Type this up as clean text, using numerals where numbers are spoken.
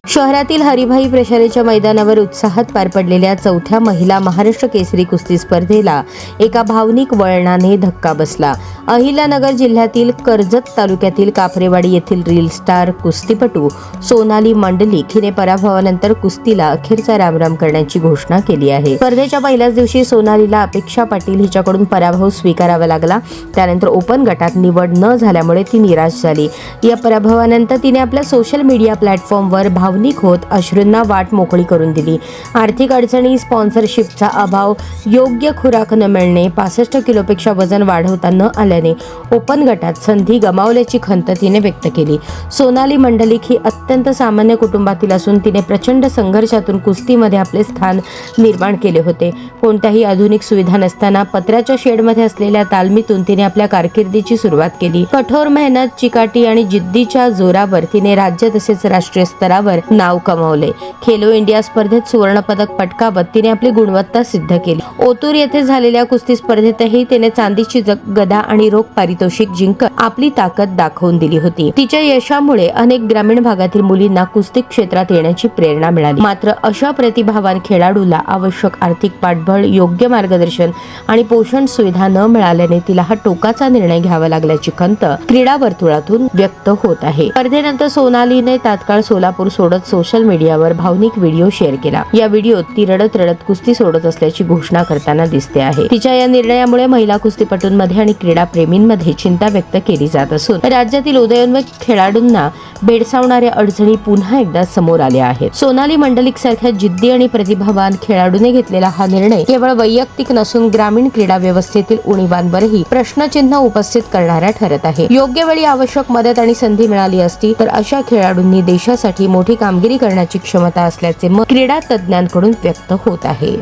शहरातील हरिभाई प्रशालेच्या मैदानावर उत्साहात पार पडलेल्या चौथ्या महिला महाराष्ट्र केसरी कुस्ती स्पर्धेला एका भावनिक वळणाने धक्का बसला। अहिल्यानगर जिल्ह्यातील कर्जत तालुक्यातील कापरेवाडी येथील रील स्टार कुस्तीपटू सोनाली मंडलिक हिने पराभवानंतर कुस्तीला अखेरचा रामराम करण्याची घोषणा केली आहे। स्पर्धेच्या पहिल्याच दिवशी सोनालीला अपेक्षा पाटील हिच्याकडून पराभव स्वीकारावा लागला। त्यानंतर ओपन गटात निवड न झाल्यामुळे ती निराश झाली। या पराभवानंतर तिने आपल्या सोशल मीडिया प्लॅटफॉर्मवर भावनिक होत अश्रूंना वाट मोकळी करून दिली। आर्थिक अडचणी, स्पॉन्सरशिपचा अभाव, योग्य खुराक न मिळणे, 65 किलोपेक्षा वजन वाढवता न आल्याने ओपन गटात संधी गमावल्याची खंत तिने व्यक्त केली। सोनाली मंडलिक ही अत्यंत सामान्य कुटुंबातील असून तिने प्रचंड संघर्षातून कुस्तीमध्ये आपले स्थान निर्माण केले होते। कोणत्याही आधुनिक सुविधा नसताना पत्र्याच्या शेडमध्ये असलेल्या तालमीतून तिने आपल्या कारकिर्दीची सुरुवात केली। कठोर मेहनत, चिकाटी आणि जिद्दीच्या जोरावर तिने राज्य तसेच राष्ट्रीय स्तरावर नाव कमावले। खेलो इंडिया स्पर्धेत सुवर्ण पदक पटकावत तिने आपली गुणवत्ता सिद्ध केली। ओतूर येथे झालेल्या कुस्ती स्पर्धेतही तिने चांदीची गदा आणि रोख पारितोषिक जिंकत आपली ताकद दाखवून दिली होती। तिच्या यशामुळे अनेक ग्रामीण भागातील मुलींना कुस्ती क्षेत्रात येण्याची प्रेरणा मिळाली। मात्र अशा प्रतिभावान खेळाडूला आवश्यक आर्थिक पाठबळ, योग्य मार्गदर्शन आणि पोषण सुविधा न मिळाल्याने तिला हा टोकाचा निर्णय घ्यावा लागल्याची खंत क्रीडा वर्तुळातून व्यक्त होत आहे। स्पर्धेनंतर सोनालीने तात्काळ सोलापूर सोडत सोशल मीडियावर भावनिक व्हिडिओ शेअर केला। या व्हिडिओत ती रडत रडत कुस्ती सोडत असल्याची घोषणा करताना दिसते आहे। तिच्या या निर्णयामुळे महिला कुस्तीपटूंमध्ये आणि क्रीडा प्रेमींमध्ये चिंता व्यक्त केली जात असून राज्यातील उदयोन्मुख खेळाडूंना भेडसावणाऱ्या अडचणी पुन्हा एकदा समोर आल्या आहेत। सोनाली मंडलिक सारख्या जिद्दी आणि प्रतिभावान खेळाडूने घेतलेला हा निर्णय केवळ वैयक्तिक नसून ग्रामीण क्रीडा व्यवस्थेतील उणीवांवरही प्रश्नचिन्ह उपस्थित करणारा ठरत आहे। योग्य वेळी आवश्यक मदत आणि संधी मिळाली असती तर अशा खेळाडूंनी देशासाठी मोठी कामगिरी करण्याची क्षमता असल्याचे मत क्रीडा तज्ञांकडून व्यक्त होत आहे।